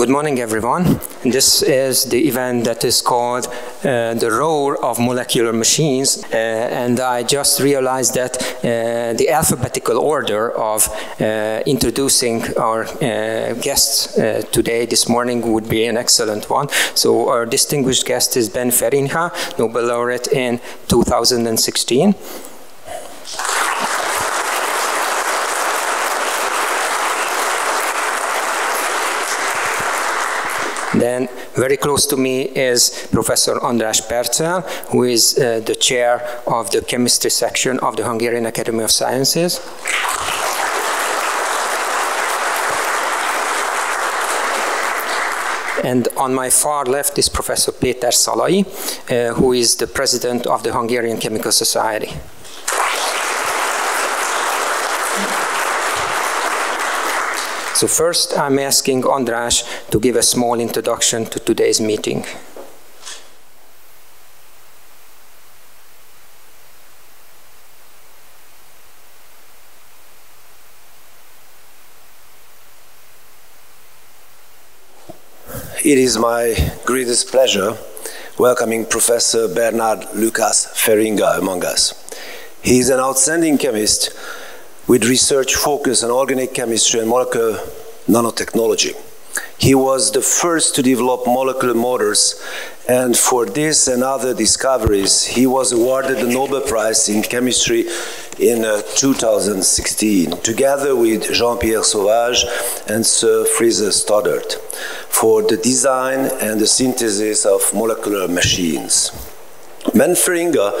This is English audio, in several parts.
Good morning, everyone. This is the event that is called the role of molecular machines, and I just realized that the alphabetical order of introducing our guests today, this morning, would be an excellent one. So our distinguished guest is Ben Feringa, Nobel laureate in 2016. Then, very close to me is Professor András Perczel, who is the chair of the chemistry section of the Hungarian Academy of Sciences. And on my far left is Professor Péter Szalay, who is the president of the Hungarian Chemical Society. So first, I'm asking András to give a small introduction to today's meeting. It is my greatest pleasure welcoming Professor Bernard Lucas Feringa among us. He is an outstanding chemist with research focus on organic chemistry and molecular nanotechnology. He was the first to develop molecular motors, and for this and other discoveries, he was awarded the Nobel Prize in Chemistry in 2016, together with Jean-Pierre Sauvage and Sir Fraser Stoddarttal, for the design and the synthesis of molecular machines. Ben Feringa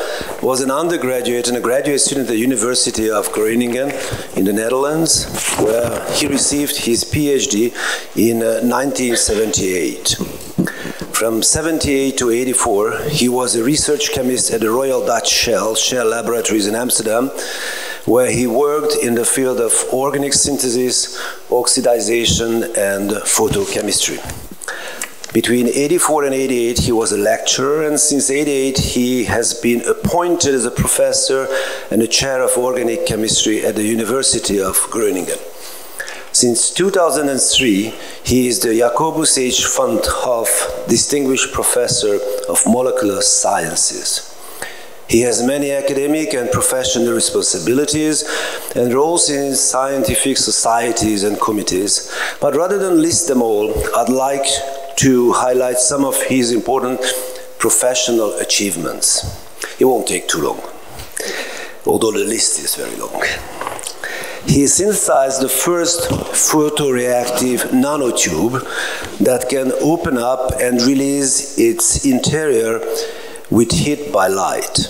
was an undergraduate and a graduate student at the University of Gröningeni in the Netherlands, where he received his PhD in 1978. From 78 to 84, he was a research chemist at the Royal Dutch Shell Laboratories in Amsterdam, where he worked in the field of organic synthesis, oxidization, and photochemistry. Between 84 and 88, he was a lecturer, and since 88, he has been appointed as a professor and a chair of organic chemistry at the University of Gröningeni. Since 2003, he is the Jacobus H. van 't Hoff Distinguished Professor of Molecular Sciences. He has many academic and professional responsibilities and roles in scientific societies and committees, but rather than list them all, I'd like to highlight some of his important professional achievements. It won't take too long, although the list is very long. He synthesized the first photoreactive nanotube that can open up and release its interior with heat by light.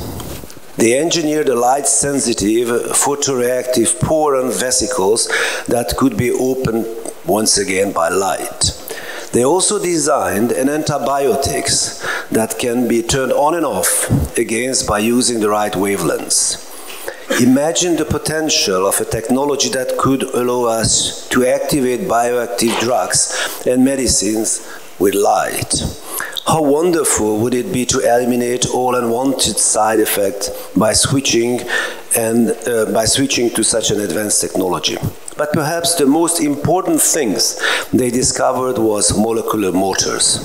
They engineered a light-sensitive photoreactive pore and vesicles that could be opened once again by light. They also designed an antibiotics that can be turned on and off against by using the right wavelengths. Imagine the potential of a technology that could allow us to activate bioactive drugs and medicines with light. How wonderful would it be to eliminate all unwanted side effects by switching to such an advanced technology. But perhaps the most important things they discovered was molecular motors.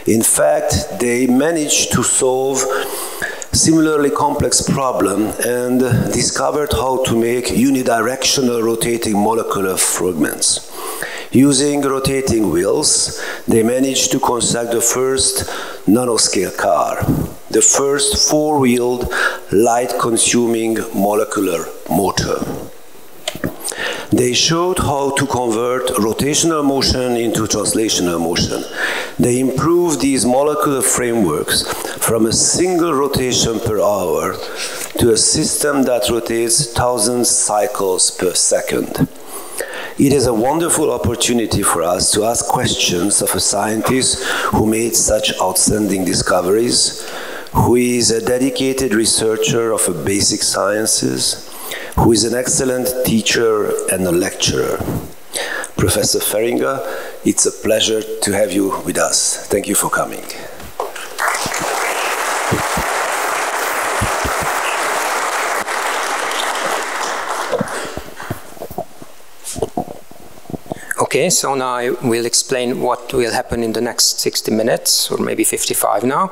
In fact, they managed to solve similarly complex problem and discovered how to make unidirectional rotating molecular fragments. Using rotating wheels, they managed to construct the first nanoscale car, the first four-wheeled, light-consuming molecular motor. They showed how to convert rotational motion into translational motion. They improved these molecular frameworks from a single rotation per hour to a system that rotates 1,000 cycles per second. It is a wonderful opportunity for us to ask questions of a scientist who made such outstanding discoveries, who is a dedicated researcher of basic sciences, who is an excellent teacher and a lecturer. Professor Feringa, it's a pleasure to have you with us. Thank you for coming. Okay, so now I will explain what will happen in the next 60 minutes, or maybe 55 now.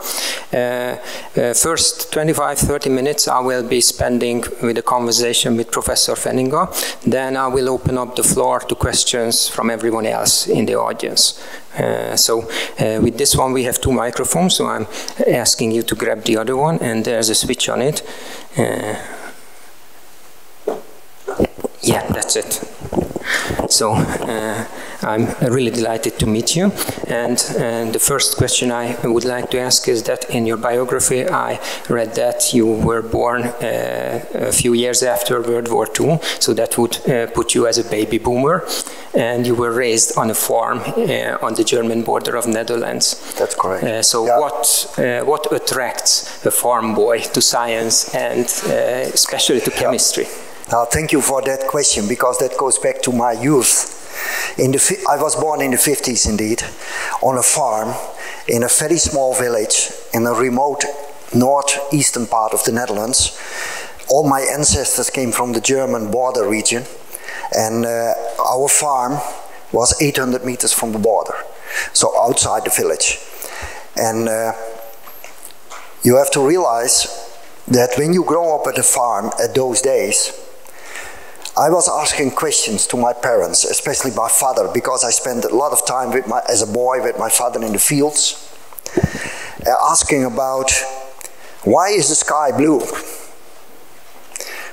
First 25-30 minutes I will be spending with a conversation with Professor Feringa. Then I will open up the floor to questions from everyone else in the audience. With this one we have two microphones, so I'm asking you to grab the other one, and there's a switch on it. Yeah, that's it. So I'm really delighted to meet you, and the first question I would like to ask is that in your biography I read that you were born a few years after World War II, so that would put you as a baby boomer, and you were raised on a farm on the German border of Netherlands. That's correct. What attracts a farm boy to science and especially to chemistry? Now, thank you for that question, because that goes back to my youth. I was born in the 50s, indeed, on a farm in a very small village in a remote northeastern part of the Netherlands. All my ancestors came from the German border region, and our farm was 800 meters from the border, so outside the village. And you have to realize that when you grow up at a farm at those days, I was asking questions to my parents, especially my father, because I spent a lot of time as a boy with my father in the fields, asking about why is the sky blue?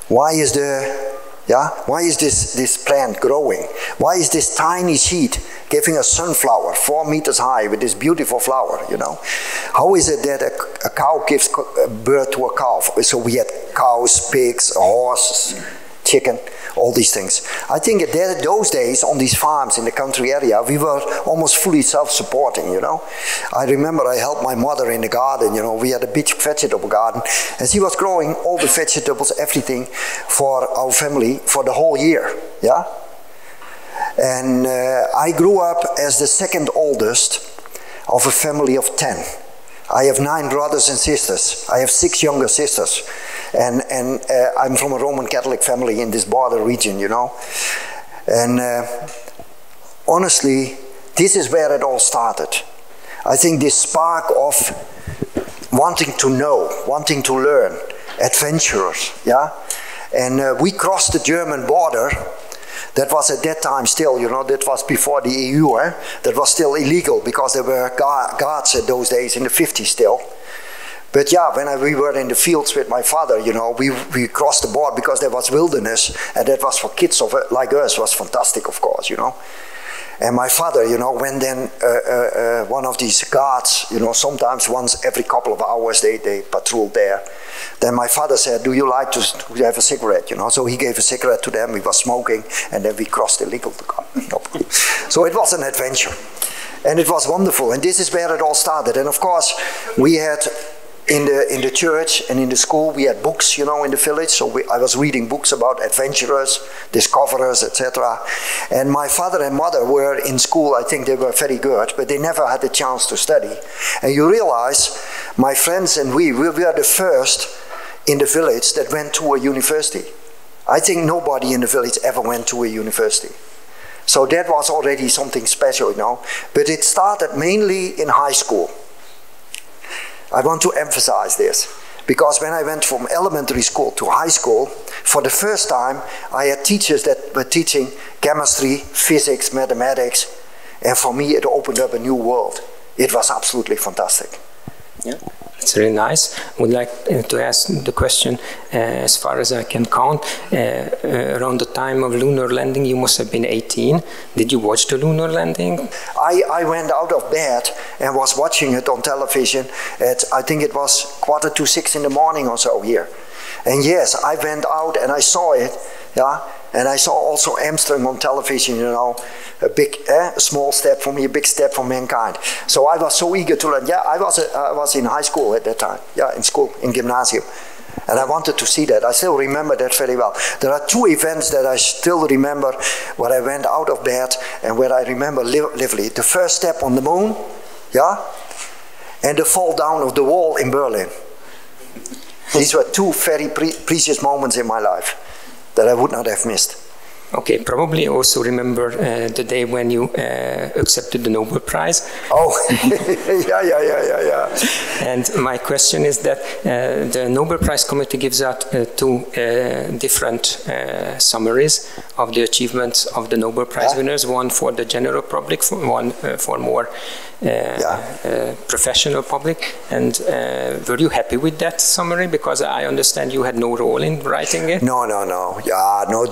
Why is this plant growing? Why is this tiny seed giving a sunflower 4 meters high with this beautiful flower, you know? How is it that a cow gives birth to a calf? So we had cows, pigs, horses, chicken, all these things. I think that those days on these farms in the country area, we were almost fully self-supporting, you know. I remember I helped my mother in the garden, you know. We had a big vegetable garden, and she was growing all the vegetables, everything for our family for the whole year, yeah. And I grew up as the second oldest of a family of 10. I have 9 brothers and sisters. I have 6 younger sisters. And I'm from a Roman Catholic family in this border region, you know. And honestly, this is where it all started. I think this spark of wanting to know, wanting to learn, adventurers, yeah. And we crossed the German border. That was at that time still, you know, that was before the EU, that was still illegal because there were guards at those days in the 50s still. But yeah, when we were in the fields with my father, you know, we crossed the border because there was wilderness, and that was for kids like us, was fantastic, of course, you know. And my father, you know, when then one of these guards, you know, sometimes once every couple of hours they patrolled there. Then my father said, do you like to have a cigarette, you know? So he gave a cigarette to them, we were smoking, and then we crossed illegal. So it was an adventure. And it was wonderful, and this is where it all started. And of course, we had in the church and in the school, we had books, you know, in the village. So I was reading books about adventurers, discoverers, etc. And my father and mother were in school. I think they were very good, but they never had the chance to study. And you realize, my friends and we were the first in the village that went to a university. I think nobody in the village ever went to a university. So that was already something special, you know. But it started mainly in high school. I want to emphasize this, because when I went from elementary school to high school, for the first time, I had teachers that were teaching chemistry, physics, mathematics, and for me it opened up a new world. It was absolutely fantastic. Yeah, it's really nice. I would like to ask the question, as far as I can count, around the time of lunar landing, you must have been 18. Did you watch the lunar landing? I went out of bed and was watching it on television at, I think it was 5:45 in the morning or so here. And yes, I went out and I saw it, yeah. And I saw also Amsterdam on television, you know, a small step for me, a big step for mankind. So I was so eager to learn. Yeah, I was in high school at that time. Yeah, in school, in gymnasium. And I wanted to see that. I still remember that very well. There are 2 events that I still remember where I went out of bed and where I remember vividly. The first step on the moon, yeah, and the fall down of the wall in Berlin. These were 2 very precious moments in my life that I would not have missed. Okay, probably also remember the day when you accepted the Nobel Prize. Oh, yeah. And my question is that the Nobel Prize Committee gives out two different summaries of the achievements of the Nobel Prize winners, one for the general public, one for more professional public. And were you happy with that summary? Because I understand you had no role in writing it. No. Yeah, no.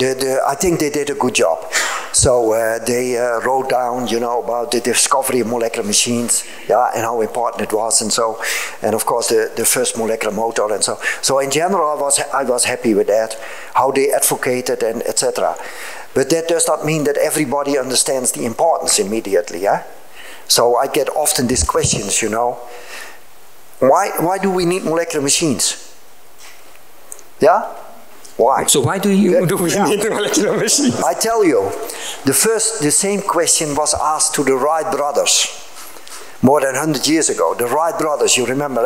I think they did a good job. So they wrote down, you know, about the discovery of molecular machines, and how important it was, and of course the first molecular motor, and so. So in general, I was happy with that, how they advocated and etc. But that does not mean that everybody understands the importance immediately. So I get often these questions, you know, why do we need molecular machines? Yeah? Why? So why do we need molecular machines? I tell you, the same question was asked to the Wright brothers more than 100 years ago. The Wright brothers, you remember,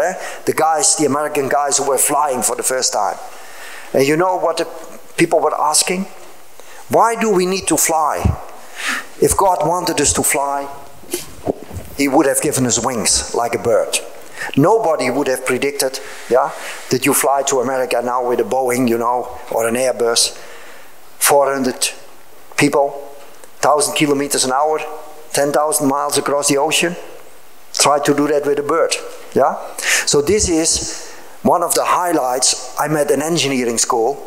the American guys who were flying for the first time. And you know what the people were asking? Why do we need to fly? If God wanted us to fly, He would have given us wings like a bird. Nobody would have predicted, that you fly to America now with a Boeing, you know, or an Airbus, 400 people, 1,000 kilometers an hour, 10,000 miles across the ocean. Try to do that with a bird, So this is one of the highlights. I'm at an engineering school.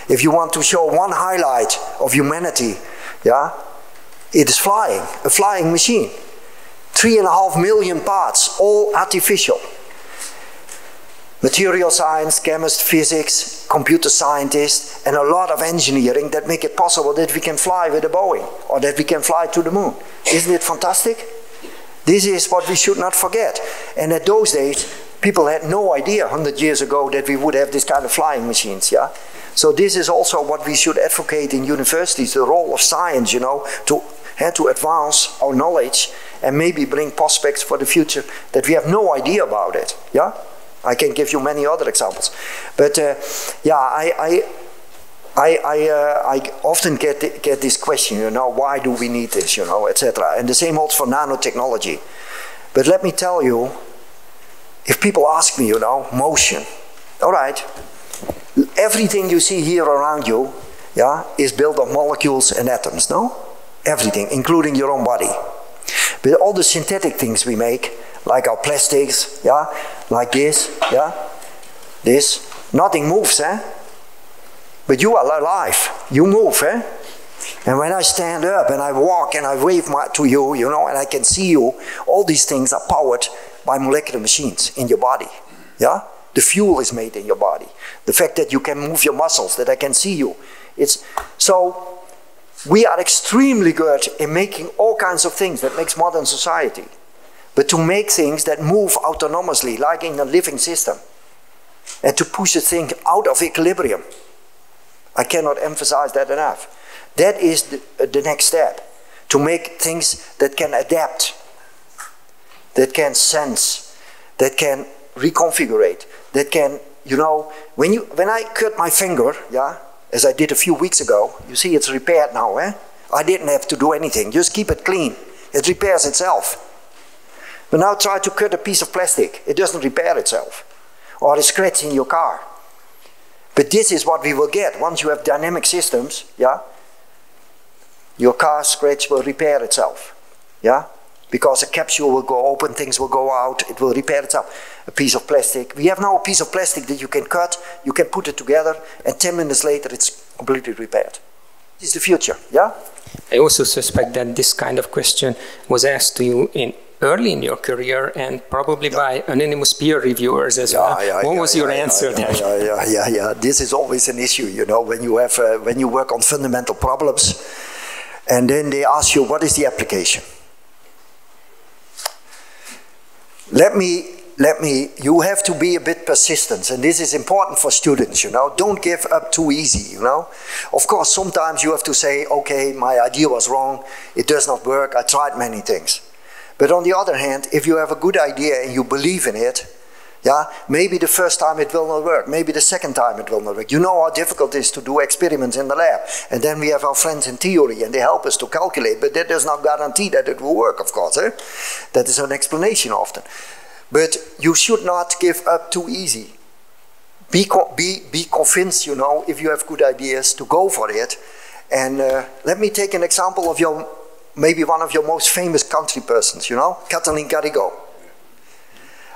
If you want to show one highlight of humanity, it is flying, a flying machine. 3.5 million parts, all artificial. Material science, chemist, physics, computer scientists, and a lot of engineering that make it possible that we can fly with a Boeing, or that we can fly to the moon. Isn't it fantastic? This is what we should not forget. And at those days, people had no idea 100 years ago that we would have this kind of flying machines, So this is also what we should advocate in universities, the role of science, you know, to advance our knowledge and maybe bring prospects for the future that we have no idea about it. I can give you many other examples, but I often get this question, you know, why do we need this, you know, etc. And the same holds for nanotechnology. But let me tell you, if people ask me, you know, motion, all right, everything you see here around you, is built of molecules and atoms, no? Everything, including your own body. But all the synthetic things we make, like our plastics, like this, this, nothing moves, But you are alive, you move, And when I stand up and I walk and I wave to you, you know, and I can see you, all these things are powered by molecular machines in your body, The fuel is made in your body. The fact that you can move your muscles, that I can see you. So we are extremely good in making all kinds of things that makes modern society. But to make things that move autonomously, like in a living system, and to push a thing out of equilibrium, I cannot emphasize that enough. That is the next step. To make things that can adapt, that can sense, that can reconfigurate, that can, you know, when I cut my finger, as I did a few weeks ago, you see it's repaired now, I didn't have to do anything, just keep it clean. It repairs itself. But now try to cut a piece of plastic, it doesn't repair itself. Or a scratch in your car. But this is what we will get. Once you have dynamic systems, your car scratch will repair itself. Because a capsule will go open, things will go out, it will repair itself. A piece of plastic. We have now a piece of plastic that you can cut, you can put it together, and 10 minutes later it's completely repaired. This is the future, I also suspect that this kind of question was asked to you early in your career and probably by anonymous peer reviewers as well. What was your answer then? This is always an issue, you know, when you work on fundamental problems, and then they ask you, what is the application? You have to be a bit persistent, and this is important for students, you know. Don't give up too easy, you know. Of course, sometimes you have to say, okay, my idea was wrong, it does not work, I tried many things. But on the other hand, if you have a good idea and you believe in it, Yeah, maybe the first time it will not work. Maybe the second time it will not work. You know how difficult it is to do experiments in the lab. And then we have our friends in theory and they help us to calculate, but that does not guarantee that it will work, of course. Eh? That is an explanation often. But you should not give up too easy. Be convinced, you know, if you have good ideas, to go for it. And let me take an example of maybe one of your most famous country persons, you know, Kathleen Garrigou.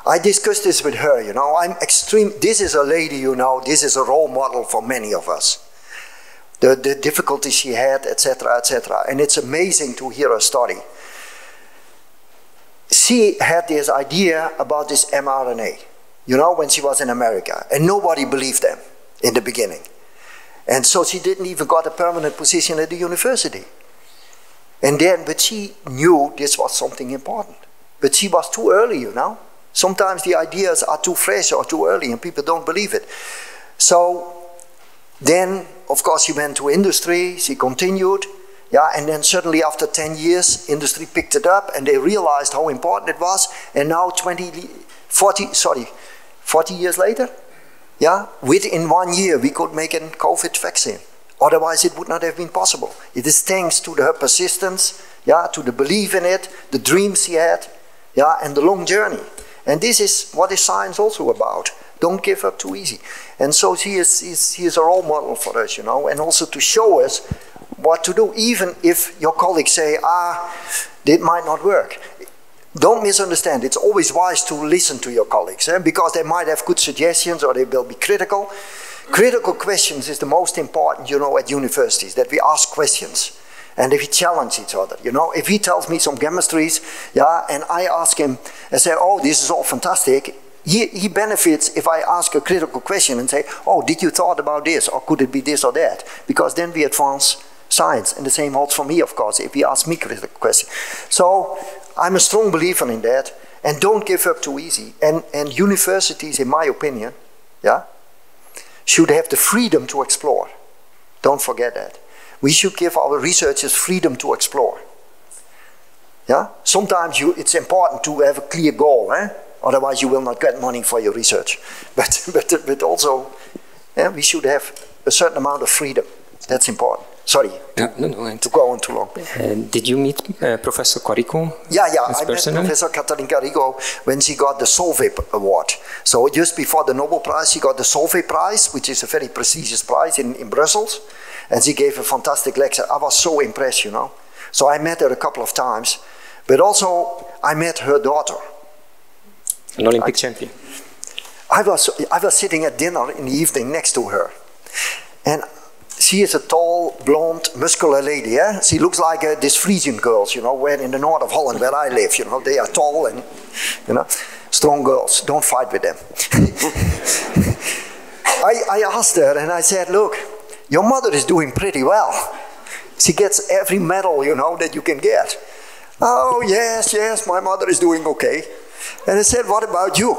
I discussed this with her, you know, this is a lady, you know, this is a role model for many of us. The difficulties she had, etc., etc. And it's amazing to hear her story. She had this idea about this mRNA, you know, when she was in America. And nobody believed them in the beginning. And so she didn't even got a permanent position at the university. And then, but she knew this was something important. But she was too early, you know. Sometimes the ideas are too fresh or too early and people don't believe it. So then, of course, she went to industry, she continued, yeah, and then suddenly after 10 years, industry picked it up and they realized how important it was. And now 40 years later, yeah, within 1 year we could make a COVID vaccine. Otherwise it would not have been possible. It is thanks to her persistence, yeah, to the belief in it, the dreams she had, yeah, and the long journey. And this is what is science also about. Don't give up too easy. And so he is a role model for us, you know, and also to show us what to do, even if your colleagues say, it might not work. Don't misunderstand. It's always wise to listen to your colleagues, because they might have good suggestions or they will be critical. Critical questions is the most important, you know, at universities, that we ask questions. And if we challenge each other, you know, if he tells me some chemistries, yeah, and I ask him and say, oh, this is all fantastic, he benefits if I ask a critical question and say, oh, did you thought about this, or could it be this or that? Because then we advance science, and the same holds for me, of course, if he asks me critical questions. So I'm a strong believer in that, and don't give up too easy. And universities, in my opinion, yeah, should have the freedom to explore. Don't forget that. We should give our researchers freedom to explore. Yeah? Sometimes it's important to have a clear goal, otherwise you will not get money for your research. But also, yeah, we should have a certain amount of freedom. That's important. Sorry to go on too long. Did you meet Professor Garrigou? Yeah, I met Professor Kathleen Garrigou when she got the Sauvage Award. So just before the Nobel Prize, she got the Sauvage Prize, which is a very prestigious prize in Brussels. And she gave a fantastic lecture. I was so impressed, you know. So I met her a couple of times. But also, I met her daughter. An Olympic champion. I was sitting at dinner in the evening next to her. And she is a tall, blonde, muscular lady. Yeah? She looks like these Frisian girls, you know, where in the north of Holland, where I live, you know. They are tall and, you know, strong girls. Don't fight with them. I asked her and I said, look, your mother is doing pretty well. She gets every medal, you know, that you can get. Oh, yes, my mother is doing okay. And I said, what about you?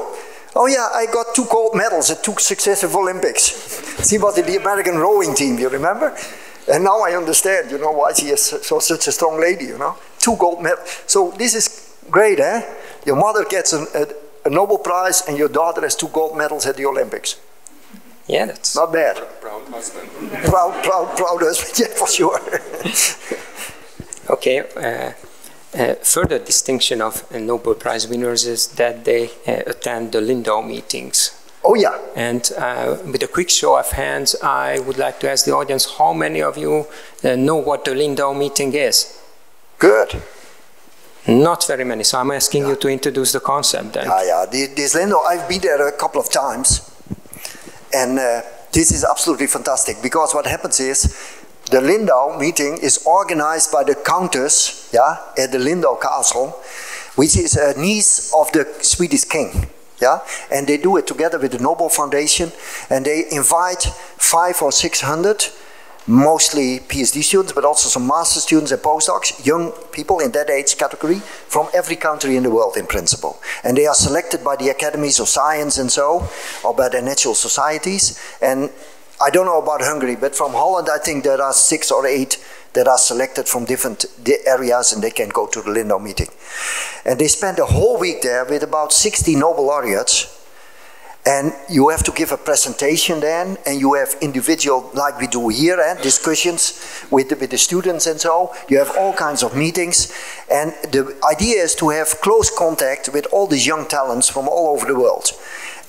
Oh, yeah, I got 2 gold medals at 2 successive Olympics. She was in the American rowing team, you remember? And now I understand, you know, why she is such a strong lady, you know. 2 gold medals. So this is great, eh? Your mother gets a Nobel Prize and your daughter has 2 gold medals at the Olympics. Yeah, that's not bad. Proud husband. proud husband, yeah, for sure. Okay. Further distinction of Nobel Prize winners is that they attend the Lindau meetings. Oh, yeah. And with a quick show of hands, I would like to ask the audience, how many of you know what the Lindau meeting is? Good. Not very many, so I'm asking you to introduce the concept then. Yeah. This Lindau, I've been there a couple of times. And this is absolutely fantastic, because what happens is the Lindau meeting is organized by the countess, yeah, at the Lindau castle, which is a niece of the Swedish king. Yeah? And they do it together with the Nobel Foundation, and they invite 500 or 600, mostly PhD students, but also some master students and postdocs, young people in that age category, from every country in the world in principle. And they are selected by the academies of science and so, or by the natural societies. And I don't know about Hungary, but from Holland I think there are 6 or 8 that are selected from different areas, and they can go to the Lindau meeting. And they spend a whole week there with about 60 Nobel laureates, And you have to give a presentation then, and you have individual, like we do here, discussions with the students and so. You have all kinds of meetings. And the idea is to have close contact with all these young talents from all over the world.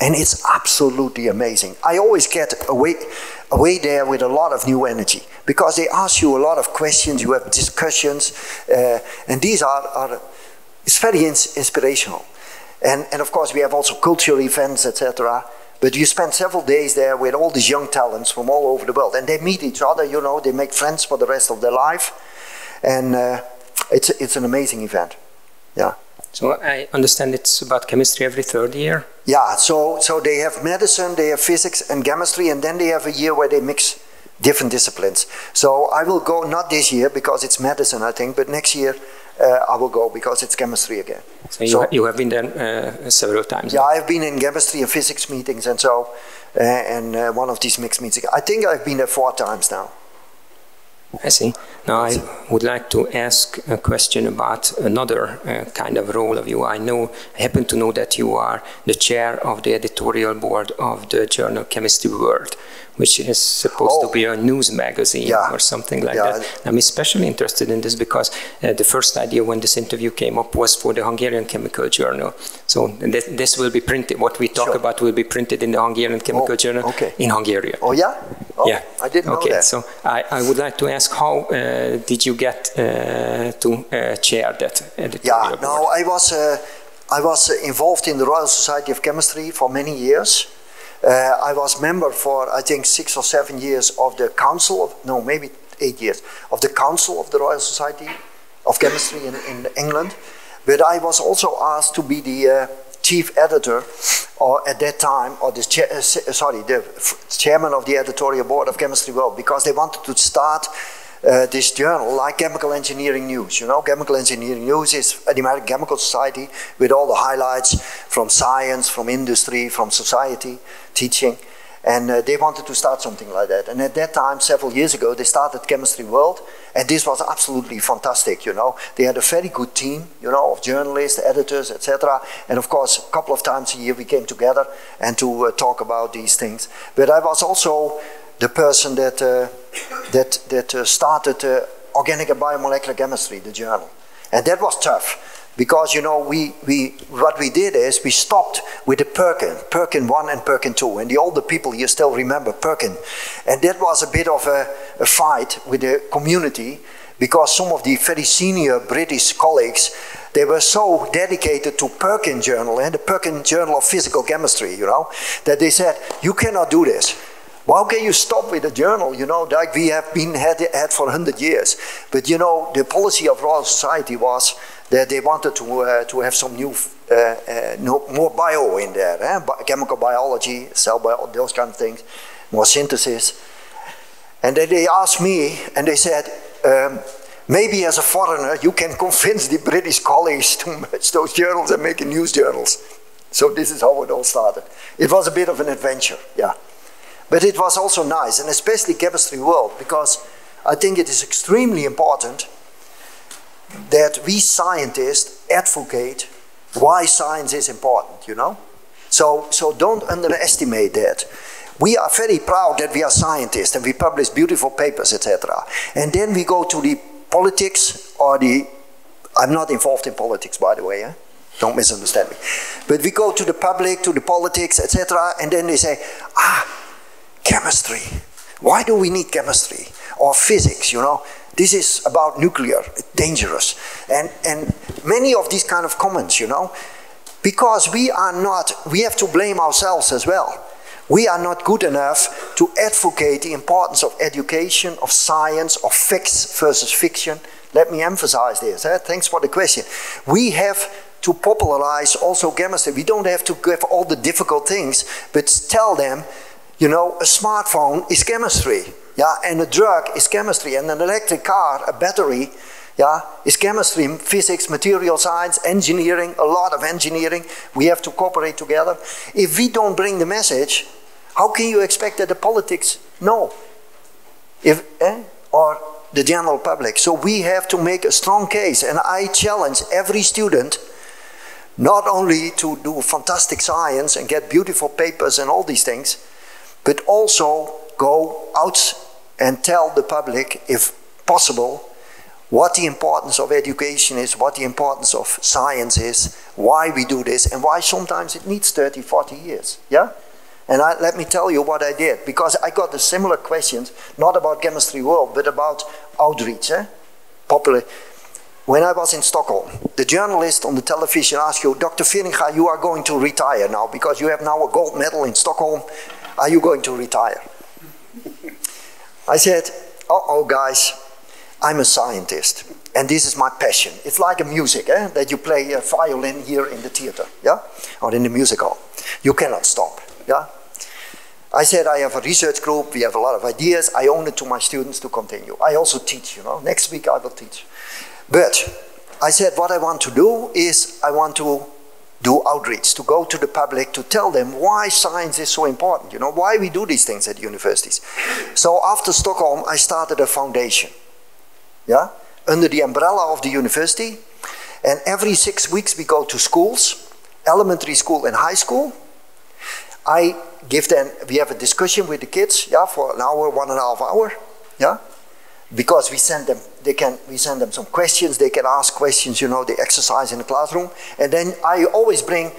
And it's absolutely amazing. I always get away there with a lot of new energy, because they ask you a lot of questions, you have discussions, and these are it's very inspirational. And of course we have also cultural events, etc. But you spend several days there with all these young talents from all over the world, and they meet each other, you know, they make friends for the rest of their life, and it's an amazing event. Yeah. So I understand it's about chemistry every third year? Yeah, so they have medicine, they have physics and chemistry, and then they have a year where they mix different disciplines. So I will go, not this year because it's medicine, I think, but next year I will go because it's chemistry again. So you have been there several times? Yeah, I've been in chemistry and physics meetings and so, and one of these mixed meetings. I think I've been there 4 times now. I see. Now I would like to ask a question about another kind of role of you. I happen to know that you are the chair of the editorial board of the journal Chemistry World, which is supposed to be a news magazine or something like that. I'm especially interested in this because the first idea when this interview came up was for the Hungarian Chemical Journal. So this will be printed, what we talk about will be printed in the Hungarian Chemical Journal in Hungary. Oh yeah? Oh, yeah. I didn't know that. So I would like to ask, how did you get to chair that editorial board? No, I was involved in the Royal Society of Chemistry for many years. I was member for, I think, 6 or 7 years of the council of, no, maybe 8 years, of the council of the Royal Society of Chemistry in England. But I was also asked to be the chief editor, or at that time, or the chairman of the editorial board of Chemistry World, because they wanted to start this journal like Chemical Engineering News. You know, Chemical Engineering News is the American Chemical Society with all the highlights from science, from industry, from society, teaching. And they wanted to start something like that. And at that time, several years ago, they started Chemistry World. And this was absolutely fantastic, you know. They had a very good team, you know, of journalists, editors, etc. And of course, a couple of times a year we came together and to talk about these things. But I was also the person that started Organic and Biomolecular Chemistry, the journal. And that was tough. Because, you know, what we did is we stopped with the Perkin 1 and Perkin 2. And the older people here still remember Perkin. And that was a bit of a fight with the community, because some of the very senior British colleagues, they were so dedicated to Perkin Journal, and the Perkin Journal of Physical Chemistry, you know, that they said, you cannot do this. Well, how can you stop with a journal, you know, like we have been had for 100 years. But, you know, the policy of Royal Society was that they wanted to have some new, more bio in there, chemical biology, cell biology, those kind of things, more synthesis. And then they asked me, and they said, maybe as a foreigner you can convince the British colleagues to merge those journals and make news journals. So this is how it all started. It was a bit of an adventure, yeah. But it was also nice, and especially Chemistry World, because I think it is extremely important that we scientists advocate why science is important, you know? So don't underestimate that. We are very proud that we are scientists and we publish beautiful papers, etc. And then we go to the politics or the... I'm not involved in politics, by the way, don't misunderstand me. But we go to the public, to the politics, etc. And then they say, chemistry. Why do we need chemistry? Or physics, you know? This is about nuclear, it's dangerous. And many of these kind of comments, you know, because we have to blame ourselves as well. We are not good enough to advocate the importance of education, of science, of facts versus fiction. Let me emphasize this, thanks for the question. We have to popularize also chemistry. We don't have to give all the difficult things, but tell them, you know, a smartphone is chemistry. Yeah, and a drug is chemistry, and an electric car, a battery, yeah, is chemistry, physics, material science, engineering, a lot of engineering. We have to cooperate together. If we don't bring the message, how can you expect that the politics know? Or the general public. So we have to make a strong case, and I challenge every student not only to do fantastic science and get beautiful papers and all these things, but also go out and tell the public, if possible, what the importance of education is, what the importance of science is, why we do this, and why sometimes it needs 30, 40 years, yeah? And let me tell you what I did, because I got the similar questions, not about chemistry world, but about outreach, popular. When I was in Stockholm, the journalist on the television asked you, Dr. Feringa, you are going to retire now, because you have now a gold medal in Stockholm, are you going to retire? I said, uh-oh guys, I'm a scientist, and this is my passion. It's like a music, that you play a violin here in the theater, yeah? Or in the music hall. You cannot stop, yeah? I said I have a research group, we have a lot of ideas, I own it to my students to continue. I also teach, you know, next week I will teach. But I said what I want to do is I want to do outreach, to go to the public, to tell them why science is so important, you know, why we do these things at universities. So after Stockholm, I started a foundation, yeah, under the umbrella of the university, and every 6 weeks we go to schools, elementary school and high school. I give them, we have a discussion with the kids, yeah, for an hour, 1.5 hours, yeah, because we send them, we send them some questions, they can ask questions, you know, they exercise in the classroom, and then I always bring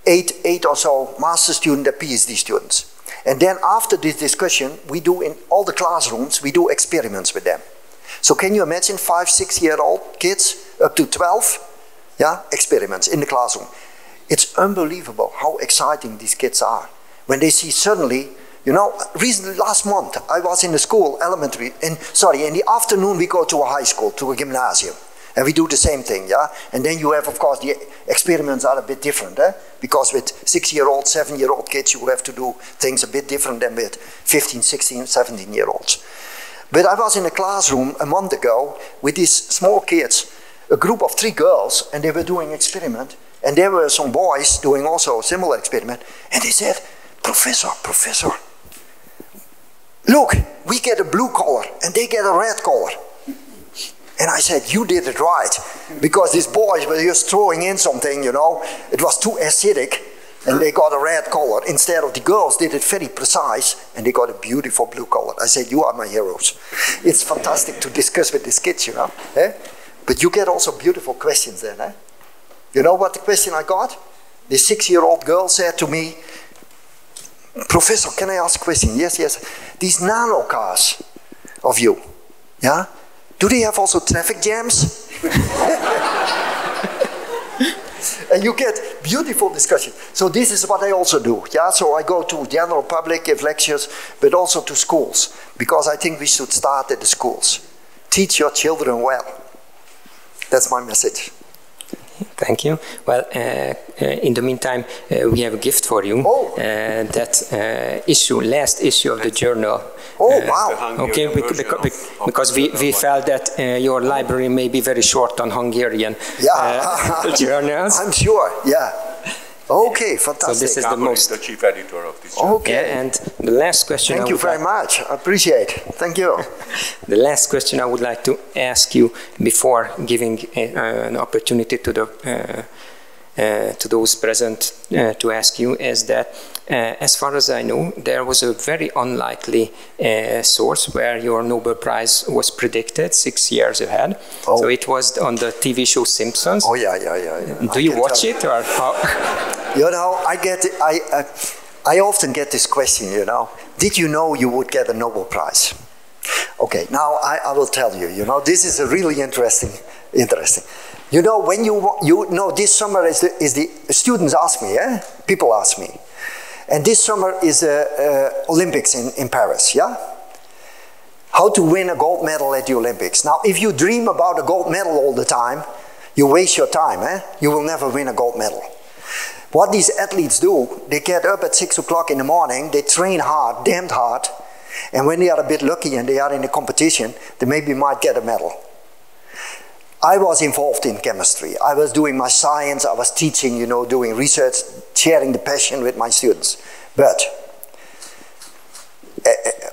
eight or so master students and PhD students. And then after this discussion, we do in all the classrooms, we do experiments with them. So can you imagine 5, 6-year-old kids up to 12, yeah, experiments in the classroom. It's unbelievable how exciting these kids are. When they see suddenly, you know, recently last month I was in the school, elementary, in the afternoon we go to a high school, to a gymnasium. And we do the same thing, yeah? And then you have, of course, the experiments are a bit different, because with 6-year-old, 7-year-old kids you have to do things a bit different than with 15, 16, 17-year-olds. But I was in a classroom a month ago with these small kids, a group of 3 girls, and they were doing an experiment. And there were some boys doing also a similar experiment. And they said, Professor, look, we get a blue color and they get a red color. And I said, you did it right. Because these boys were just throwing in something, you know. It was too acidic and they got a red color. Instead of the girls did it very precise and they got a beautiful blue color. I said, you are my heroes. It's fantastic to discuss with these kids, you know. But you get also beautiful questions then, You know what the question I got? The 6-year-old girl said to me, Professor, can I ask a question? Yes. These nano cars of you, yeah? Do they have also traffic jams? And you get beautiful discussion. So this is what I also do, yeah? So I go to general public, give lectures, but also to schools, because I think we should start at the schools. Teach your children well. That's my message. Thank you. Well, in the meantime, we have a gift for you. Oh. That last issue of the journal. Oh, wow. Okay, because we felt that your library may be very short on Hungarian journals. I'm sure, yeah. Okay, fantastic. So this is the most. The chief editor of this journal. Okay. And the last question. Thank you very much. I appreciate it. Thank you. The last question I would like to ask you before giving an opportunity to those present to ask you is that, as far as I know, there was a very unlikely source where your Nobel Prize was predicted 6 years ahead. Oh. So it was on the TV show Simpsons. Oh yeah. Do you watch it or how? You know, I often get this question, you know, did you know you would get a Nobel Prize? Okay, now I will tell you, you know, this is a really interesting. You know, when you know, this summer is the students ask me, people ask me, and this summer is Olympics in Paris, yeah? How to win a gold medal at the Olympics. Now, if you dream about a gold medal all the time, you waste your time, You will never win a gold medal. What these athletes do, they get up at 6 o'clock in the morning, they train hard, damned hard, and when they are a bit lucky and they are in a competition, they maybe might get a medal. I was involved in chemistry. I was doing my science, I was teaching, you know, doing research, sharing the passion with my students. But,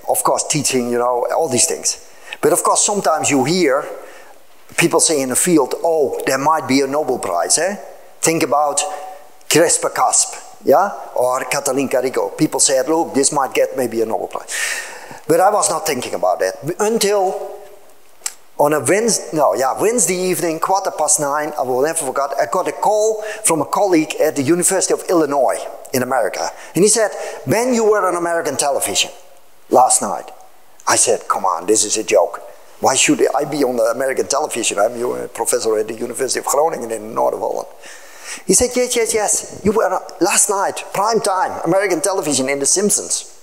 of course, teaching, you know, all these things. But of course, sometimes you hear people say in the field, oh, there might be a Nobel Prize, Think about CRISPR-Cas, yeah, or Katalin Karikó. People said, look, this might get maybe a Nobel Prize. But I was not thinking about that until on a Wednesday evening, 9:15, I will never forget, I got a call from a colleague at the University of Illinois in America. And he said, Ben, you were on American television last night. I said, come on, this is a joke. Why should I be on the American television? I'm a professor at the University of Groningen in the north of Holland. He said, yes, you were last night, prime time, American television in The Simpsons.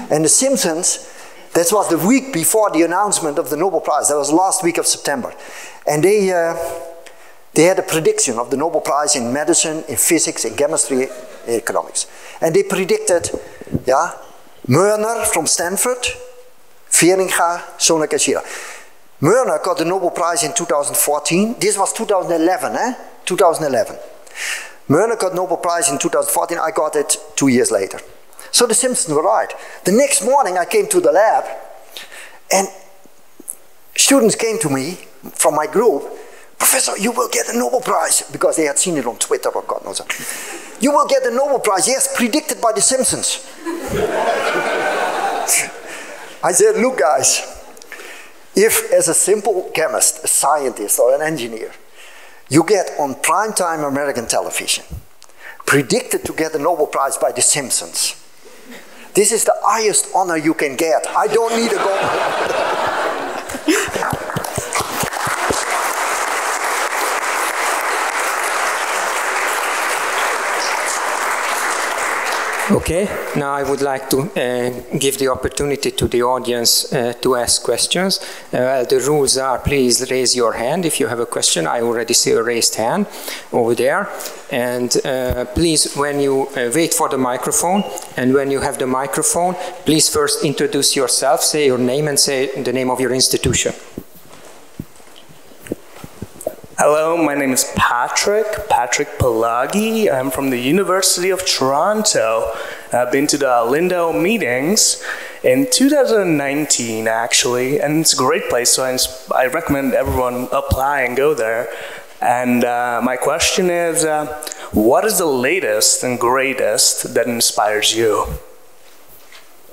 And The Simpsons, that was the week before the announcement of the Nobel Prize. That was last week of September. And they had a prediction of the Nobel Prize in medicine, in physics, in chemistry, in economics. And they predicted, yeah, Mörner from Stanford, Feringa, Nobel. Mörner got the Nobel Prize in 2014. This was 2011, 2011. Mörner got Nobel Prize in 2014. I got it 2 years later. So the Simpsons were right. The next morning I came to the lab and students came to me from my group, Professor, you will get a Nobel Prize, because they had seen it on Twitter or God knows what. You will get a Nobel Prize, yes, predicted by the Simpsons. I said, look guys, if as a simple chemist, a scientist or an engineer, you get on primetime American television, predicted to get a Nobel Prize by the Simpsons, this is the highest honor you can get. I don't need a gold. Okay, now I would like to give the opportunity to the audience to ask questions. The rules are, please raise your hand if you have a question. I already see a raised hand over there. And please, when you wait for the microphone, and when you have the microphone, please first introduce yourself, say your name and say the name of your institution. Hello, my name is Patrick Pelagi. I'm from the University of Toronto. I've been to the Lindo meetings in 2019, actually, and it's a great place, so I recommend everyone apply and go there. And my question is, what is the latest and greatest that inspires you?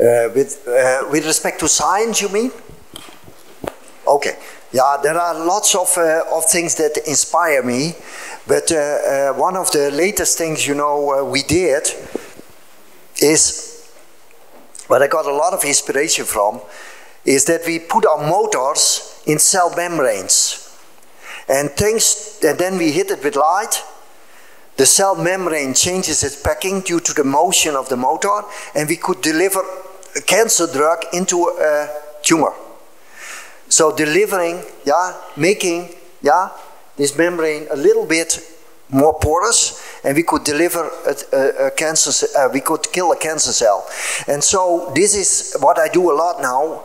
With respect to science, you mean? Okay. Yeah, there are lots of things that inspire me, but one of the latest things, you know, we did is, what I got a lot of inspiration from, is that we put our motors in cell membranes. And then we hit it with light, the cell membrane changes its packing due to the motion of the motor, and we could deliver a cancer drug into a tumor. So delivering, making, this membrane a little bit more porous, and we could deliver a cancer. We could kill a cancer cell. And so this is what I do a lot now,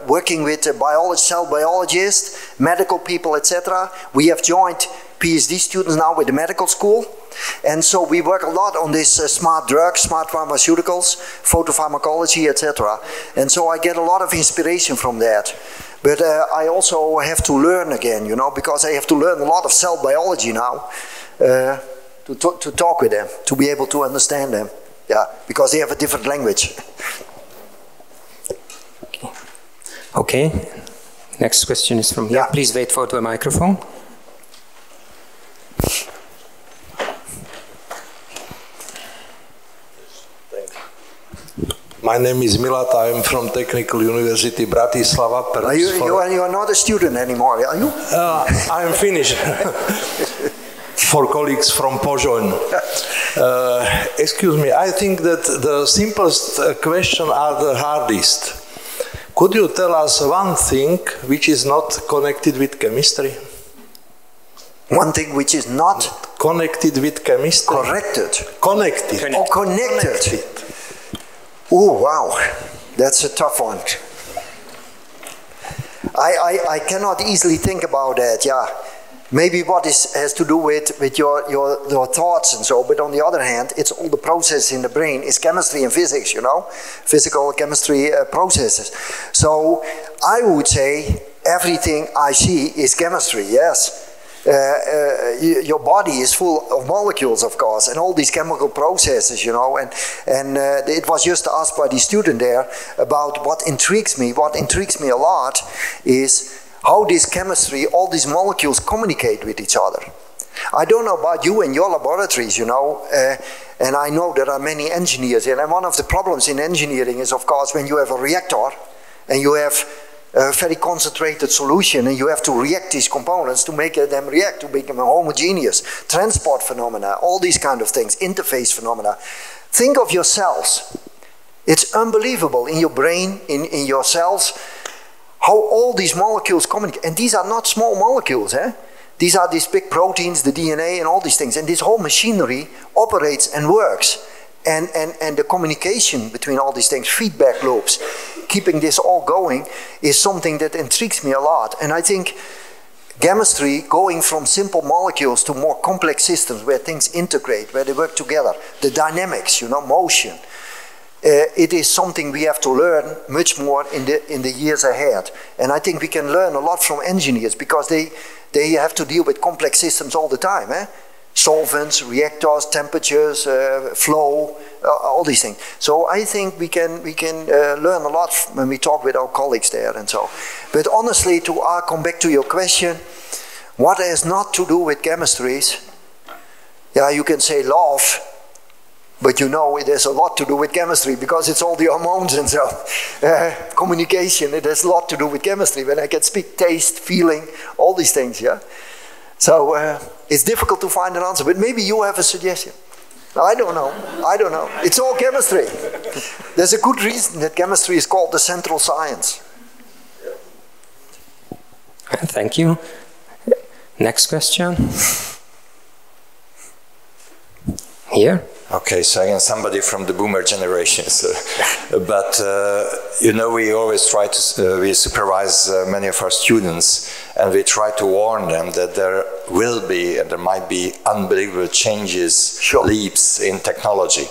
working with cell biologists, medical people, etc. We have joined PhD students now with the medical school. And so we work a lot on this smart drugs, smart pharmaceuticals, photopharmacology, etc. And so I get a lot of inspiration from that. But I also have to learn again, you know, because I have to learn a lot of cell biology now to talk with them, to be able to understand them. Yeah, because they have a different language. Okay. Next question is from here. Yeah. Please wait for the microphone. My name is Milat, I am from Technical University Bratislava. You are not a student anymore, are you? I am finished. For colleagues from Pozsony. Excuse me, I think that the simplest questions are the hardest. Could you tell us one thing which is not connected with chemistry? One thing which is not connected with chemistry? Connected. Oh, connected. Oh, wow. That's a tough one. I cannot easily think about that, yeah. Maybe what has to do with your thoughts and so, but on the other hand, it's all the processes in the brain. It's chemistry and physics, you know, physical chemistry processes. So I would say everything I see is chemistry, yes. your body is full of molecules, of course, and all these chemical processes, you know, and it was just asked by the student there about what intrigues me. What intrigues me a lot is how this chemistry, all these molecules communicate with each other. I don't know about you in your laboratories, you know, and I know there are many engineers here, and one of the problems in engineering is, of course, when you have a reactor and you have a very concentrated solution and you have to react these components to make them react, to make them homogeneous, transport phenomena, all these kind of things, interface phenomena. Think of your cells. It's unbelievable in your brain, in your cells, how all these molecules communicate. And these are not small molecules, eh? These are these big proteins, the DNA and all these things. And this whole machinery operates and works. And the communication between all these things, feedback loops, keeping this all going is something that intrigues me a lot. And I think chemistry, going from simple molecules to more complex systems where things integrate, where they work together, the dynamics, you know, motion, it is something we have to learn much more in the years ahead. And I think we can learn a lot from engineers because they have to deal with complex systems all the time, eh? Solvents, reactors, temperatures, flow, all these things. So I think we can learn a lot when we talk with our colleagues there and so. But honestly, to come back to your question, what has not to do with chemistries? Yeah, you can say love, but you know it has a lot to do with chemistry because it's all the hormones and so. Communication, it has a lot to do with chemistry. When I can speak taste, feeling, all these things, yeah. So it's difficult to find an answer, but maybe you have a suggestion. I don't know. I don't know. It's all chemistry. There's a good reason that chemistry is called the central science. Thank you. Next question. Here. Okay, so again, somebody from the boomer generation. So, but you know, we always try to we supervise many of our students, and we try to warn them that there will be and there might be unbelievable changes, leaps in technology,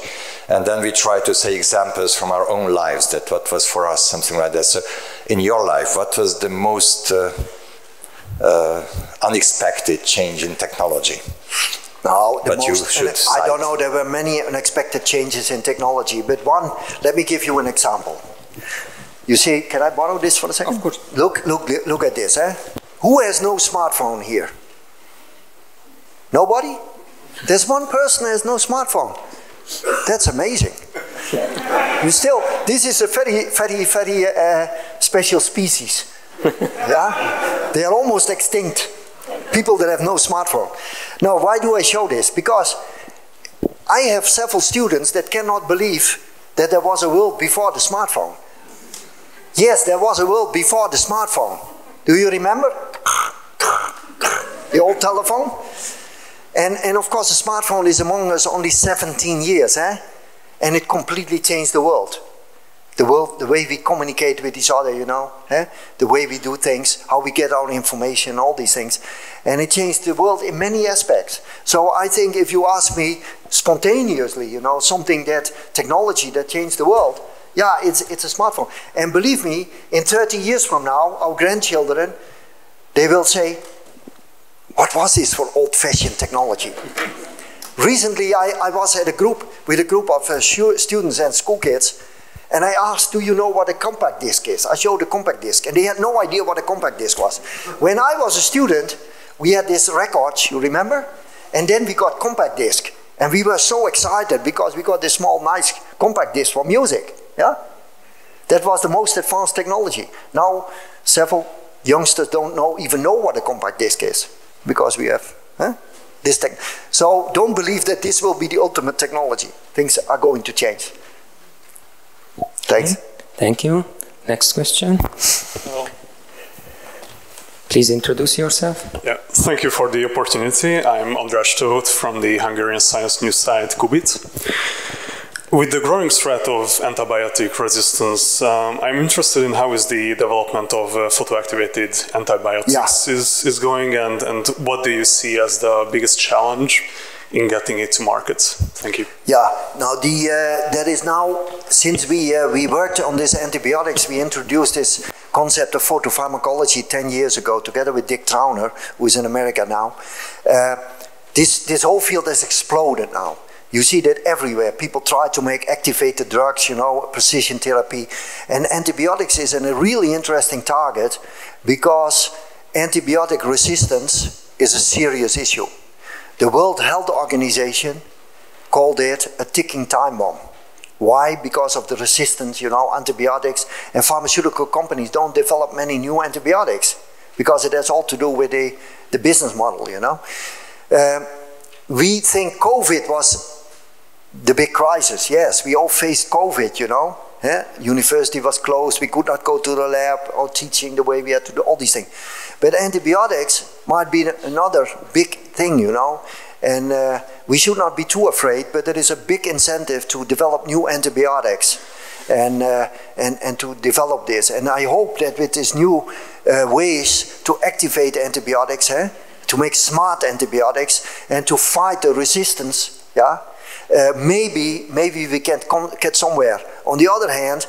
and then we try to say examples from our own lives that what was for us something like that. So, in your life, what was the most unexpected change in technology? No, I don't know, there were many unexpected changes in technology, but one, let me give you an example. You see, can I borrow this for a second? Of course. Look at this, eh? Who has no smartphone here? Nobody? There's one person who has no smartphone. That's amazing. You still, this is a very special species. Yeah? They are almost extinct. People that have no smartphone. Now, why do I show this? Because I have several students that cannot believe that there was a world before the smartphone. Yes, there was a world before the smartphone. Do you remember? The old telephone? And of course, the smartphone is among us only 17 years, eh? And it completely changed the world. The world, the way we communicate with each other, you know, eh? The way we do things, how we get our information, all these things. And it changed the world in many aspects. So I think if you ask me spontaneously, you know, something that, technology that changed the world, yeah, it's a smartphone. And believe me, in 30 years from now, our grandchildren, they will say, what was this for old-fashioned technology? Recently, I was at with a group of students and school kids, and I asked, do you know what a compact disc is? I showed a compact disc, and they had no idea what a compact disc was. When I was a student, we had this records, you remember? And then we got compact disc, and we were so excited because we got this small, nice compact disc for music, yeah? That was the most advanced technology. Now, several youngsters don't even know what a compact disc is, because we have this tech. So don't believe that this will be the ultimate technology. Things are going to change. Thanks. Thank you. Next question. Please introduce yourself. Yeah, thank you for the opportunity. I'm András from the Hungarian science news site Kubit. With the growing threat of antibiotic resistance, I'm interested in how is the development of photoactivated antibiotics is going, and what do you see as the biggest challenge in getting it to market? Thank you. Yeah, now there is now, since we worked on these antibiotics, we introduced this concept of photopharmacology 10 years ago, together with Dick Trauner, who is in America now. This whole field has exploded now. You see that everywhere. People try to make activated drugs, you know, precision therapy. And antibiotics is a really interesting target because antibiotic resistance is a serious issue. The World Health Organization called it a ticking time bomb. Why? Because of the resistance, you know, antibiotics. And pharmaceutical companies don't develop many new antibiotics because it has all to do with the business model, you know. We think COVID was the big crisis. Yes, we all faced COVID, you know. Yeah? University was closed, we could not go to the lab or teaching the way we had to do all these things. But antibiotics might be another big thing, you know. And we should not be too afraid, but there is a big incentive to develop new antibiotics and to develop this. And I hope that with these new ways to activate antibiotics, to make smart antibiotics and to fight the resistance, yeah, maybe we can get somewhere. On the other hand,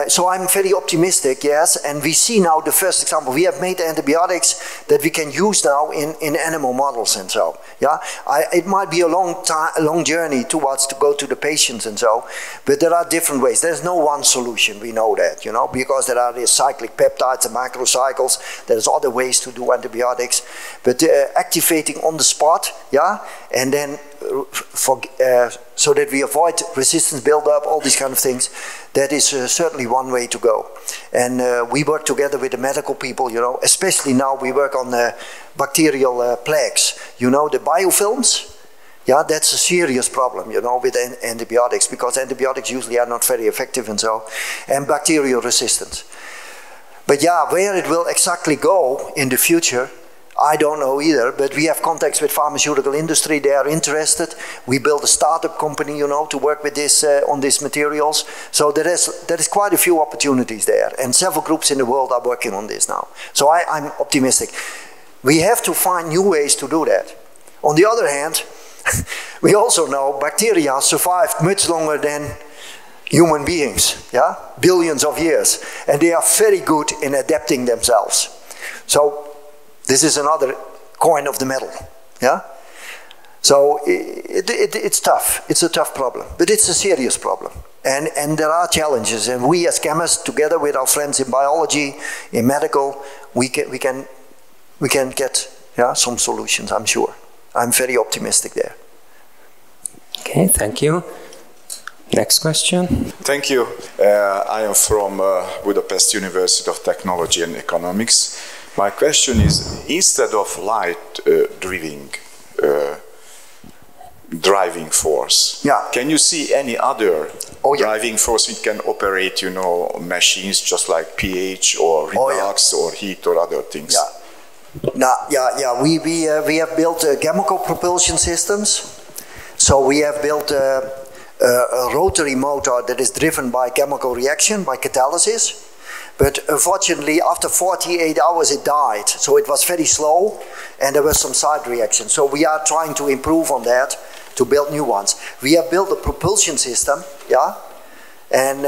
so I'm very optimistic, yes, and we see now the first example. We have made antibiotics that we can use now in animal models and so, yeah. It might be a long journey towards to go to the patients and so, but there are different ways. There's no one solution, we know that, you know, because there are these cyclic peptides and macrocycles. There's other ways to do antibiotics, but activating on the spot, yeah, and then so that we avoid resistance buildup, all these kind of things. That is certainly one way to go. And we work together with the medical people, you know, especially now we work on bacterial plagues. You know, the biofilms, yeah, that's a serious problem, you know, with antibiotics, because antibiotics usually are not very effective and so, and bacterial resistance. But yeah, where it will exactly go in the future, I don't know either, but we have contacts with pharmaceutical industry. They are interested. We built a startup company, you know, to work with this on these materials. So there is quite a few opportunities there, and several groups in the world are working on this now. So I'm optimistic. We have to find new ways to do that. On the other hand, we also know bacteria survived much longer than human beings, yeah, billions of years, and they are very good in adapting themselves. So this is another coin of the medal, yeah? So it's tough. It's a tough problem, but it's a serious problem. And there are challenges, and we as chemists, together with our friends in biology, in medical, we can get, yeah, some solutions, I'm sure. I'm very optimistic there. Okay, thank you. Next question. Thank you. I am from Budapest University of Technology and Economics. My question is, instead of light driving force, yeah, can you see any other driving force which can operate, you know, machines just like pH or redox or heat or other things? Yeah. We have built chemical propulsion systems. So we have built a rotary motor that is driven by chemical reaction, by catalysis. But unfortunately, after 48 hours, it died. So it was very slow, and there was some side reaction. So we are trying to improve on that to build new ones. We have built a propulsion system, yeah, and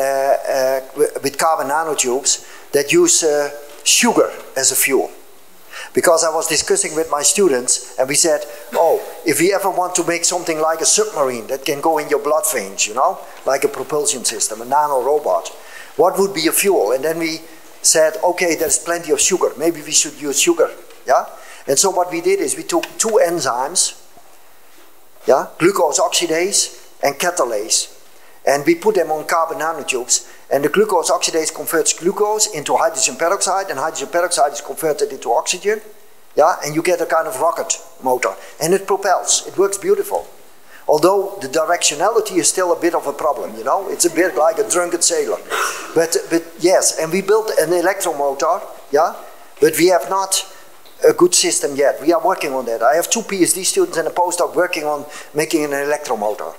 with carbon nanotubes that use sugar as a fuel. Because I was discussing with my students, and we said, oh, if we ever want to make something like a submarine that can go in your blood veins, you know, like a propulsion system, a nano-robot, what would be a fuel? And then we said, okay, there's plenty of sugar. Maybe we should use sugar, yeah? And so what we did is we took two enzymes, yeah, glucose oxidase and catalase, and we put them on carbon nanotubes, and the glucose oxidase converts glucose into hydrogen peroxide, and hydrogen peroxide is converted into oxygen, yeah, and you get a kind of rocket motor, and it propels. It works beautiful. Although the directionality is still a bit of a problem, you know, it's a bit like a drunken sailor. But yes, and we built an electromotor, yeah, but we have not a good system yet. We are working on that. I have 2 PhD students and a postdoc working on making an electromotor.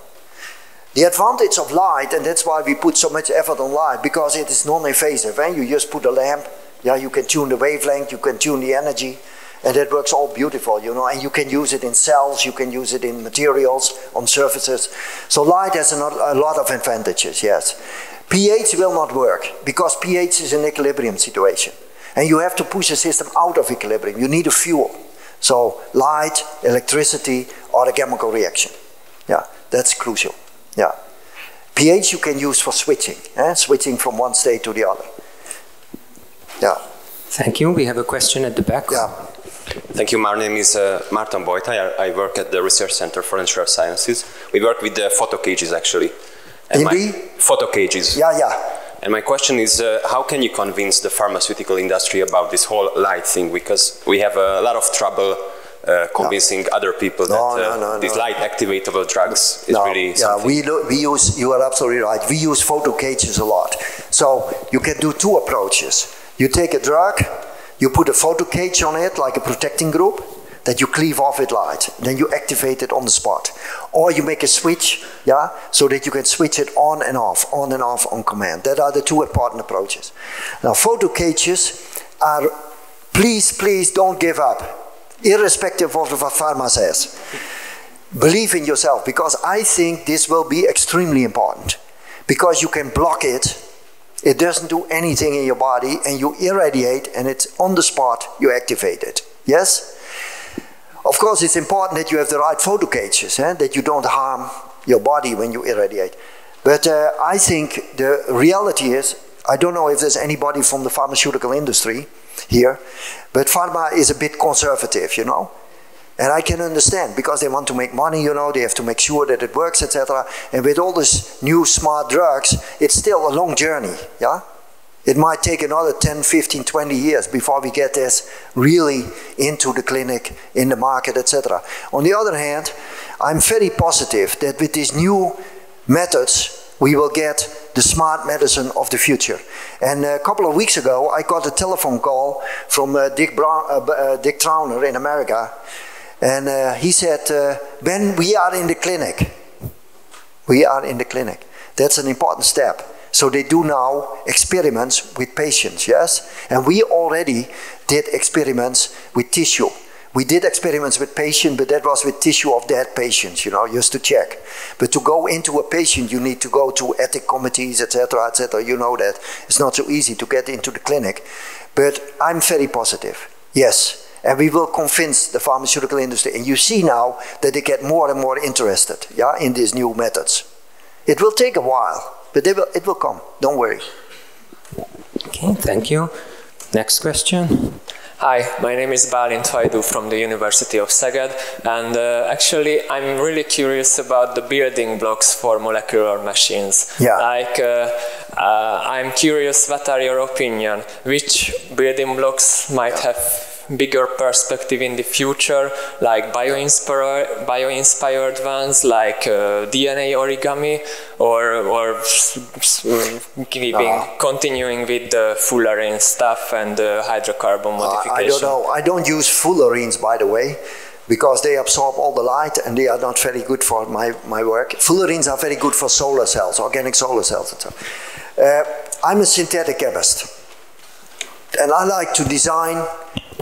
The advantage of light, and that's why we put so much effort on light, because it is non-invasive, and you just put a lamp, yeah, you can tune the wavelength, you can tune the energy, and that works all beautiful, you know, and you can use it in cells, you can use it in materials, on surfaces. So light has a lot of advantages, yes. pH will not work because pH is an equilibrium situation. And you have to push the system out of equilibrium. You need a fuel. So light, electricity, or a chemical reaction. Yeah, that's crucial. Yeah. pH you can use for switching, switching from one state to the other. Yeah. Thank you. We have a question at the back. Yeah. Thank you. My name is Martin Bojta. I work at the Research Center for Natural Sciences. We work with the photo cages, actually. And photo cages. Yeah, yeah. And my question is, how can you convince the pharmaceutical industry about this whole light thing? Because we have a lot of trouble convincing other people that these light activatable drugs is really something. We use, you are absolutely right, we use photo cages a lot. So you can do two approaches. You take a drug, you put a photo cage on it, like a protecting group, that you cleave off with light. Then you activate it on the spot. Or you make a switch, so that you can switch it on and off on command. That are the two important approaches. Now, photo cages are, please don't give up, irrespective of what pharma says. Believe in yourself, because I think this will be extremely important. Because you can block it, it doesn't do anything in your body, and you irradiate, and it's on the spot, you activate it. Yes? Of course, it's important that you have the right photo cages, that you don't harm your body when you irradiate. But I think the reality is, I don't know if there's anybody from the pharmaceutical industry here, but pharma is a bit conservative, you know. And I can understand, because they want to make money, you know, they have to make sure that it works, etc. And with all these new smart drugs, it's still a long journey, yeah? It might take another 10, 15, 20 years before we get this really into the clinic, in the market, etc. On the other hand, I'm very positive that with these new methods, we will get the smart medicine of the future. And a couple of weeks ago, I got a telephone call from Dick Trauner in America. And he said, Ben, we are in the clinic. We are in the clinic. That's an important step. So they do now experiments with patients, yes? And we already did experiments with tissue. We did experiments with patients, but that was with tissue of dead patients, you know, just to check. But to go into a patient, you need to go to ethic committees, etc., etc. You know that. It's not so easy to get into the clinic. But I'm very positive, yes. And we will convince the pharmaceutical industry. And you see now that they get more and more interested, yeah, in these new methods. It will take a while. But it will come, don't worry. Okay, thank you. Next question. Hi, my name is Bálint Hajdú from the University of Szeged, and actually I'm really curious about the building blocks for molecular machines. Yeah. Like, I'm curious, what are your opinion? Which building blocks might have bigger perspective in the future, like bio-inspired ones, like DNA origami, or continuing with the fullerene stuff and hydrocarbon modification? I don't know. I don't use fullerenes, by the way, because they absorb all the light and they are not very good for my work. Fullerenes are very good for solar cells, organic solar cells and so on. I'm a synthetic chemist, and I like to design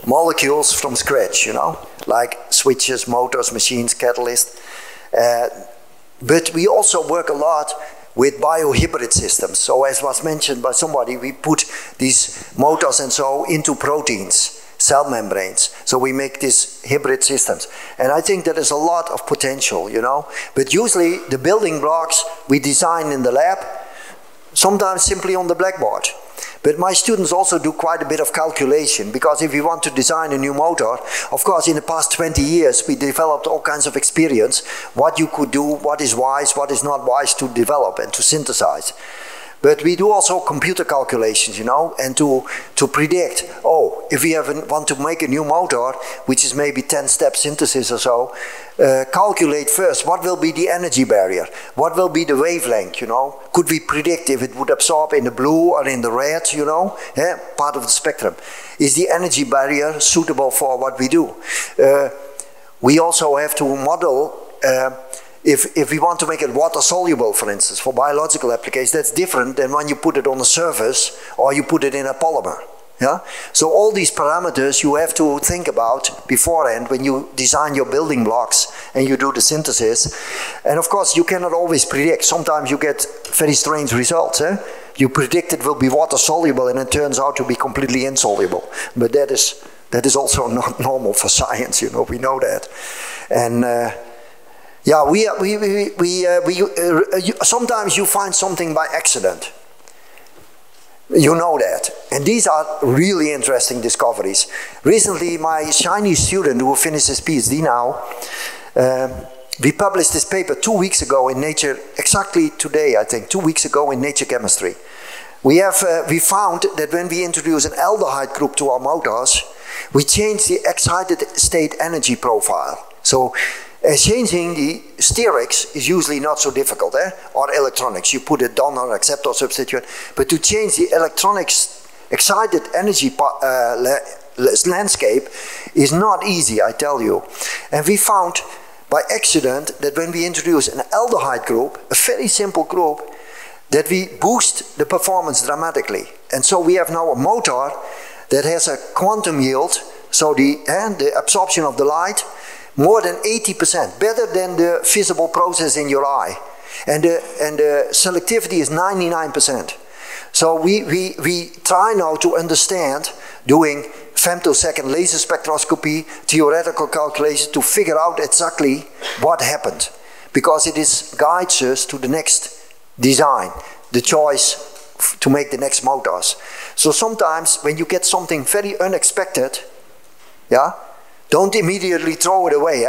molecules from scratch, you know, like switches, motors, machines, catalysts. But we also work a lot with biohybrid systems. So as was mentioned by somebody, we put these motors and so into proteins, cell membranes. So we make these hybrid systems. And I think there is a lot of potential, you know. But usually the building blocks we design in the lab, sometimes simply on the blackboard. But my students also do quite a bit of calculation, because if you want to design a new motor, of course in the past 20 years we developed all kinds of experience, what you could do, what is wise, what is not wise to develop and to synthesize. But we do also computer calculations, you know, and to predict, oh, if we want to make a new motor, which is maybe 10-step synthesis or so, calculate first what will be the energy barrier, what will be the wavelength, you know. Could we predict if it would absorb in the blue or in the red, you know, part of the spectrum. Is the energy barrier suitable for what we do? We also have to model if we want to make it water soluble, for instance, for biological applications, that's different than when you put it on a surface or you put it in a polymer. Yeah? So all these parameters you have to think about beforehand when you design your building blocks and you do the synthesis. And of course you cannot always predict. Sometimes you get very strange results. You predict it will be water soluble and it turns out to be completely insoluble. But that is also not normal for science, you know, we know that. And yeah, sometimes you find something by accident. You know that. And these are really interesting discoveries. Recently, my Chinese student who finished his PhD now, we published this paper 2 weeks ago in Nature, exactly today, I think, 2 weeks ago in Nature Chemistry. We found that when we introduce an aldehyde group to our motors, we change the excited state energy profile. So changing the sterics is usually not so difficult, or electronics. You put a donor, acceptor, substituent. But to change the electronics excited energy landscape is not easy, I tell you. And we found by accident that when we introduce an aldehyde group, a very simple group, that we boost the performance dramatically. And so we have now a motor that has a quantum yield, so the absorption of the light, more than 80%, better than the visible process in your eye. And the selectivity is 99%. So we try now to understand, doing femtosecond laser spectroscopy, theoretical calculation, to figure out exactly what happened. Because it guides us to the next design, the choice to make the next motors. So sometimes when you get something very unexpected, yeah, don't immediately throw it away,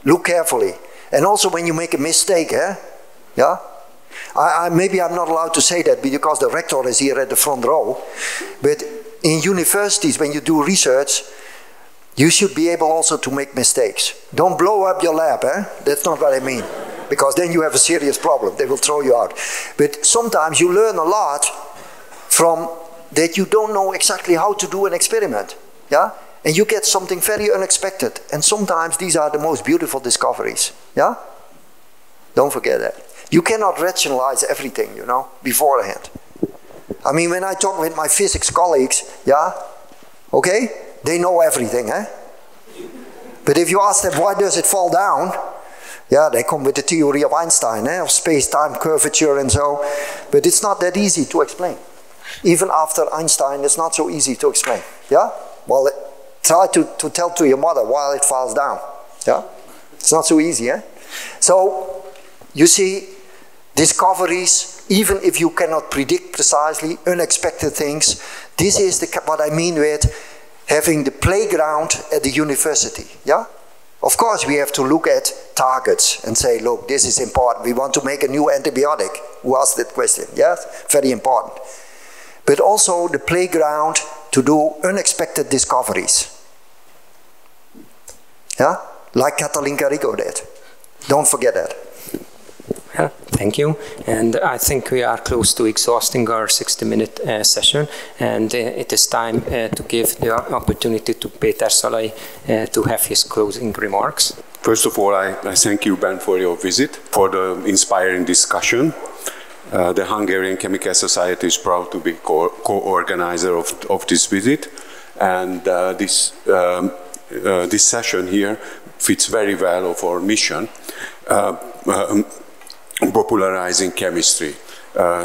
look carefully. And also when you make a mistake, yeah, maybe I'm not allowed to say that because the rector is here at the front row, but in universities when you do research, you should be able also to make mistakes. Don't blow up your lab, that's not what I mean, because then you have a serious problem, they will throw you out. But sometimes you learn a lot from that you don't know exactly how to do an experiment, yeah? And you get something very unexpected. And sometimes these are the most beautiful discoveries. Yeah? Don't forget that. You cannot rationalize everything, you know, beforehand. I mean, when I talk with my physics colleagues, yeah, okay, they know everything, But if you ask them, why does it fall down? Yeah, they come with the theory of Einstein, of space-time curvature and so. But it's not that easy to explain. Even after Einstein, it's not so easy to explain. Yeah? Well, try to tell to your mother while it falls down. Yeah? It's not so easy, So, you see, discoveries, even if you cannot predict precisely, unexpected things, this is what I mean with having the playground at the university. Yeah? Of course, we have to look at targets and say, look, this is important. We want to make a new antibiotic. Who asked that question? Yes? Very important. But also the playground to do unexpected discoveries. Yeah? Like Catalin Rigo did. Don't forget that. Yeah, thank you. And I think we are close to exhausting our 60-minute session. And it is time to give the opportunity to Péter Szalay to have his closing remarks. First of all, I thank you, Ben, for your visit, for the inspiring discussion. The Hungarian Chemical Society is proud to be co-organizer of this visit. And this session here fits very well of our mission, popularizing chemistry.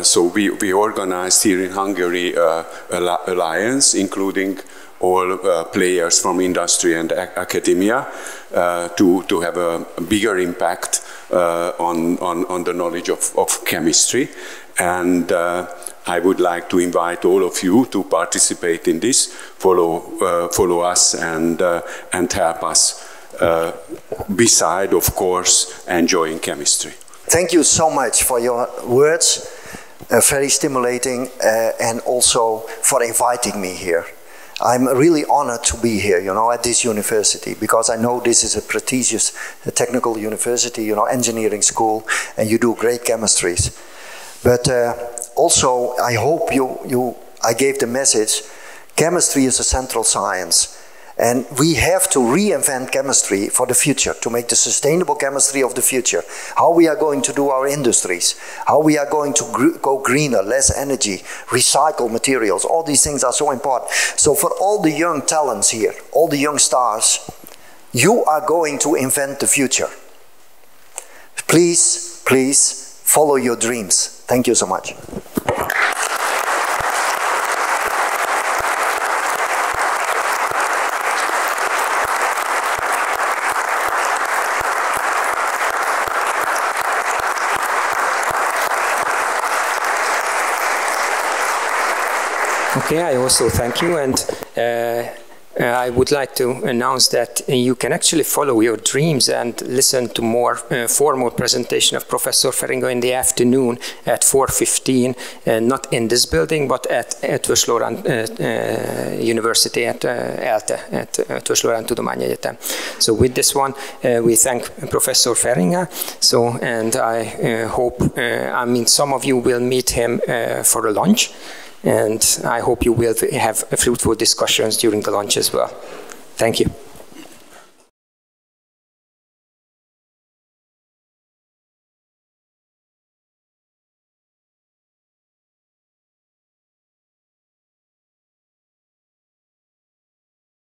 So we organized here in Hungary an alliance, including all players from industry and academia, to have a bigger impact on the knowledge of chemistry. And I would like to invite all of you to participate in this, follow us and help us, beside, of course, enjoying chemistry. Thank you so much for your words, very stimulating, and also for inviting me here. I'm really honored to be here, you know, at this university, because I know this is a prestigious technical university, you know, engineering school, and you do great chemistries. But also, I hope I gave the message, chemistry is a central science. And we have to reinvent chemistry for the future, to make the sustainable chemistry of the future. How we are going to do our industries, how we are going to go greener, less energy, recycle materials, all these things are so important. So for all the young talents here, all the young stars, you are going to invent the future. Please, please follow your dreams. Thank you so much. Okay, I also thank you, and I would like to announce that you can actually follow your dreams and listen to more formal presentation of Professor Feringa in the afternoon at 4:15, not in this building, but at Eötvös Loránd University, at ELTE, at Eötvös Loránd Tudományegyetem. So with this one, we thank Professor Feringa. So, and I hope, I mean, some of you will meet him for a lunch. And I hope you will have fruitful discussions during the lunch as well. Thank you.